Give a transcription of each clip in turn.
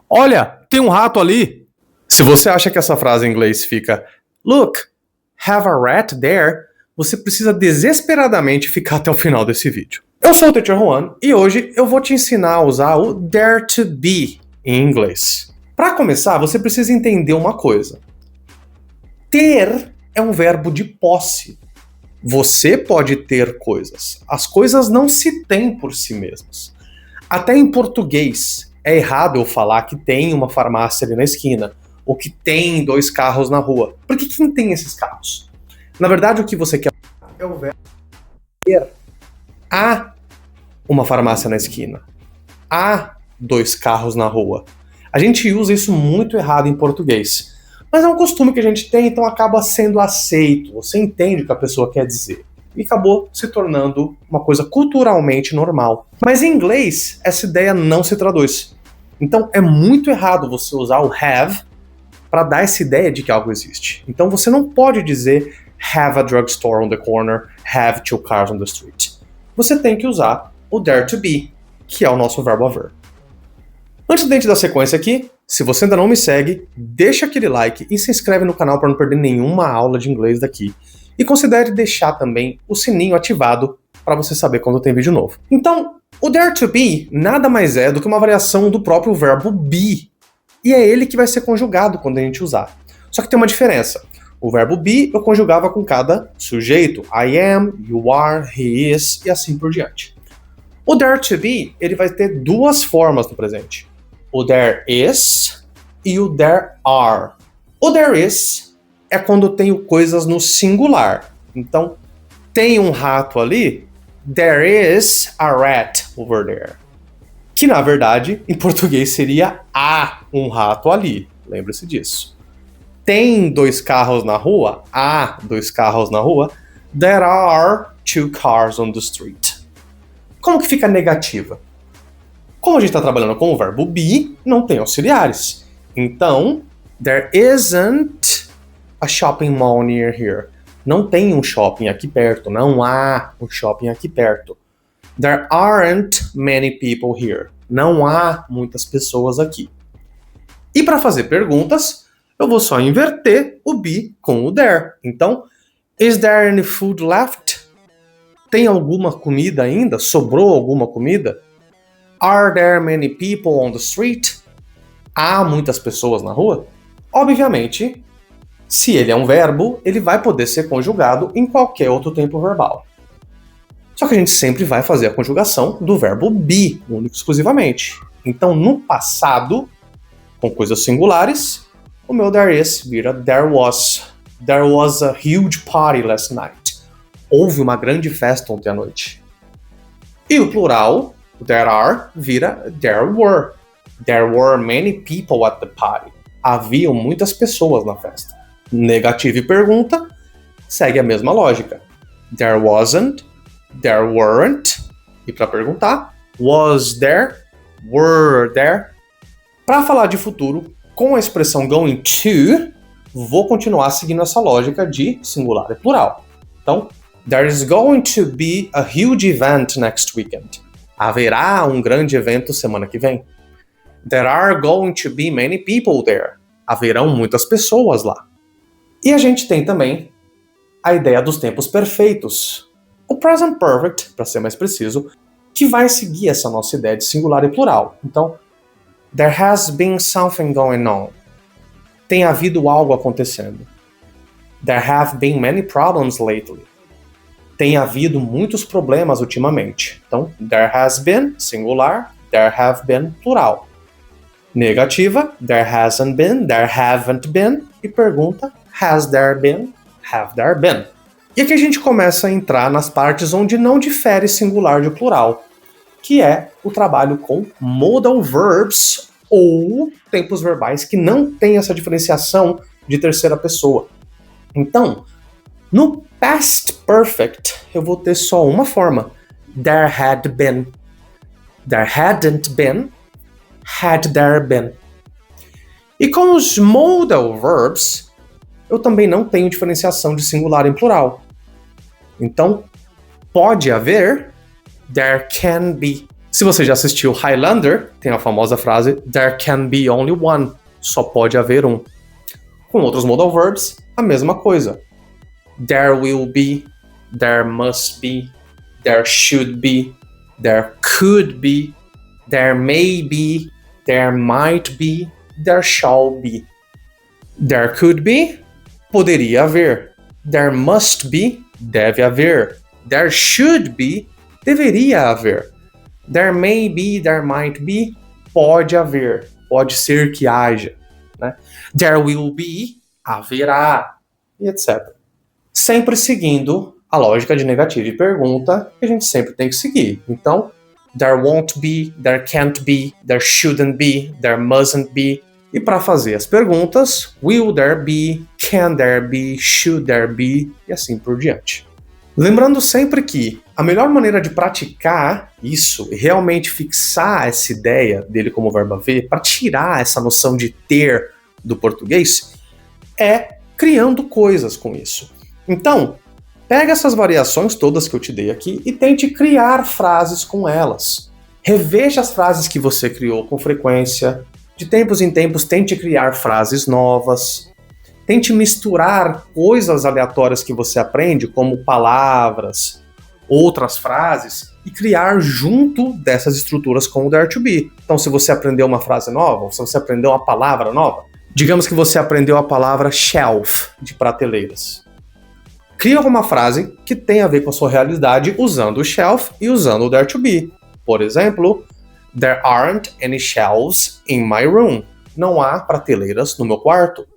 Olha, tem um rato ali. Se você acha que essa frase em inglês fica Look, have a rat there, você precisa desesperadamente ficar até o final desse vídeo. Eu sou o Teacher Juan e hoje eu vou te ensinar a usar o dare to be em inglês. Para começar, você precisa entender uma coisa. Ter é um verbo de posse. Você pode ter coisas. As coisas não se têm por si mesmas. Até em português, é errado eu falar que tem uma farmácia ali na esquina, ou que tem 2 carros na rua. Porque quem tem esses carros? Na verdade, o que você quer é o verbo ter. Há uma farmácia na esquina. Há 2 carros na rua. A gente usa isso muito errado em português. Mas é um costume que a gente tem, então acaba sendo aceito. Você entende o que a pessoa quer dizer. E acabou se tornando uma coisa culturalmente normal. Mas em inglês, essa ideia não se traduz. Então é muito errado você usar o have para dar essa ideia de que algo existe. Então você não pode dizer have a drugstore on the corner, have 2 cars on the street. Você tem que usar o dare to be, que é o nosso verbo haver. Antes da gente dar sequência aqui, se você ainda não me segue, deixa aquele like e se inscreve no canal para não perder nenhuma aula de inglês daqui. E considere deixar também o sininho ativado para você saber quando tem vídeo novo. Então, o dare to be nada mais é do que uma variação do próprio verbo be. E é ele que vai ser conjugado quando a gente usar. Só que tem uma diferença. O verbo be eu conjugava com cada sujeito. I am, you are, he is e assim por diante. O dare to be, ele vai ter 2 formas no presente. O there is e o there are. O there is é quando eu tenho coisas no singular. Então, tem um rato ali, there is a rat over there. Que, na verdade, em português seria há um rato ali. Lembre-se disso. Tem 2 carros na rua? Há 2 carros na rua. There are 2 cars on the street. Como que fica negativa? Como a gente está trabalhando com o verbo be, não tem auxiliares. Então, there isn't a shopping mall near here. Não tem um shopping aqui perto. Não há um shopping aqui perto. There aren't many people here. Não há muitas pessoas aqui. E para fazer perguntas, eu vou só inverter o be com o there. Então, is there any food left? Tem alguma comida ainda? Sobrou alguma comida? Are there many people on the street? Há muitas pessoas na rua? Obviamente, se ele é um verbo, ele vai poder ser conjugado em qualquer outro tempo verbal. Só que a gente sempre vai fazer a conjugação do verbo be, único e exclusivamente. Então, no passado, com coisas singulares, o meu there is vira there was. There was a huge party last night. Houve uma grande festa ontem à noite. E o plural, there are, vira there were. There were many people at the party. Haviam muitas pessoas na festa. Negativa e pergunta segue a mesma lógica. There wasn't, there weren't. E para perguntar, was there, were there. Para falar de futuro, com a expressão going to, vou continuar seguindo essa lógica de singular e plural. Então, there is going to be a huge event next weekend. Haverá um grande evento semana que vem. There are going to be many people there. Haverão muitas pessoas lá. E a gente tem também a ideia dos tempos perfeitos. O present perfect, para ser mais preciso, que vai seguir essa nossa ideia de singular e plural. Então, there has been something going on. Tem havido algo acontecendo. There have been many problems lately. Tem havido muitos problemas ultimamente. Então, there has been, singular, there have been, plural. Negativa, there hasn't been, there haven't been. E pergunta, has there been, have there been. E aqui a gente começa a entrar nas partes onde não difere singular de plural, que é o trabalho com modal verbs ou tempos verbais que não tem essa diferenciação de terceira pessoa. Então, no past perfect, eu vou ter só uma forma. There had been. There hadn't been. Had there been. E com os modal verbs, eu também não tenho diferenciação de singular em plural. Então, pode haver, there can be Se você já assistiu Highlander, tem a famosa frase There can be only one. Só pode haver um. Com outros modal verbs, a mesma coisa. There will be, there must be, there should be, there could be, there may be, there might be, there shall be. There could be, poderia haver. There must be, deve haver. There should be, deveria haver. There may be, there might be, pode haver. Pode ser que haja. Né? There will be, haverá, e etc. Sempre seguindo a lógica de negativa e pergunta que a gente sempre tem que seguir. Então, there won't be, there can't be, there shouldn't be, there mustn't be. E para fazer as perguntas, will there be, can there be, should there be, e assim por diante. Lembrando sempre que a melhor maneira de praticar isso e realmente fixar essa ideia dele como verbo haver, para tirar essa noção de ter do português, é criando coisas com isso. Então, pega essas variações todas que eu te dei aqui e tente criar frases com elas. Reveja as frases que você criou com frequência. De tempos em tempos, tente criar frases novas. Tente misturar coisas aleatórias que você aprende, como palavras, outras frases, e criar junto dessas estruturas com o Dare to Be. Então, se você aprendeu uma frase nova, ou se você aprendeu uma palavra nova, digamos que você aprendeu a palavra shelf, de prateleiras. Cria alguma frase que tenha a ver com a sua realidade usando o shelf e usando o Dare to Be. Por exemplo, there aren't any shelves in my room. Não há prateleiras no meu quarto.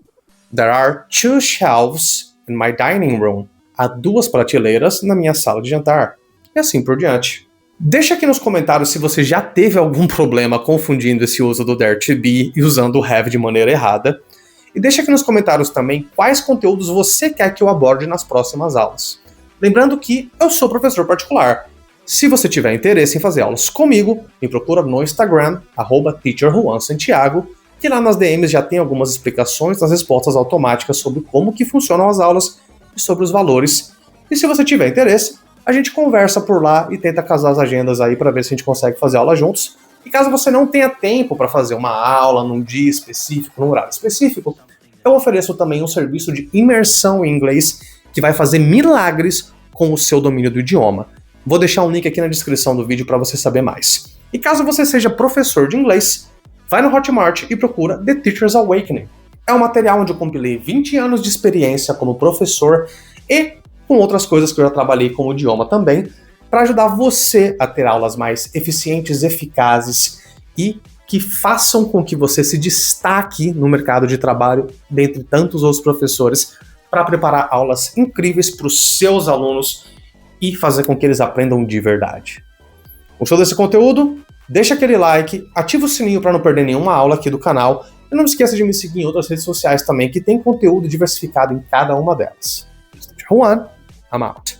There are 2 shelves in my dining room. Há 2 prateleiras na minha sala de jantar. E assim por diante. Deixa aqui nos comentários se você já teve algum problema confundindo esse uso do Dare to Be e usando o have de maneira errada. E deixa aqui nos comentários também quais conteúdos você quer que eu aborde nas próximas aulas. Lembrando que eu sou professor particular. Se você tiver interesse em fazer aulas comigo, me procura no Instagram, @teacherjuansantiago, que lá nas DMs já tem algumas explicações das respostas automáticas sobre como que funcionam as aulas e sobre os valores. E se você tiver interesse, a gente conversa por lá e tenta casar as agendas aí para ver se a gente consegue fazer aula juntos. E caso você não tenha tempo para fazer uma aula num dia específico, num horário específico, eu ofereço também um serviço de imersão em inglês que vai fazer milagres com o seu domínio do idioma. Vou deixar um link aqui na descrição do vídeo para você saber mais. E caso você seja professor de inglês, vai no Hotmart e procura The Teacher's Awakening. É um material onde eu compilei 20 anos de experiência como professor e com outras coisas que eu já trabalhei com o idioma também, para ajudar você a ter aulas mais eficientes, eficazes e que façam com que você se destaque no mercado de trabalho dentre tantos outros professores para preparar aulas incríveis para os seus alunos e fazer com que eles aprendam de verdade. Gostou desse conteúdo? Deixa aquele like, ativa o sininho para não perder nenhuma aula aqui do canal e não esqueça de me seguir em outras redes sociais também que tem conteúdo diversificado em cada uma delas. Juan, I'm out.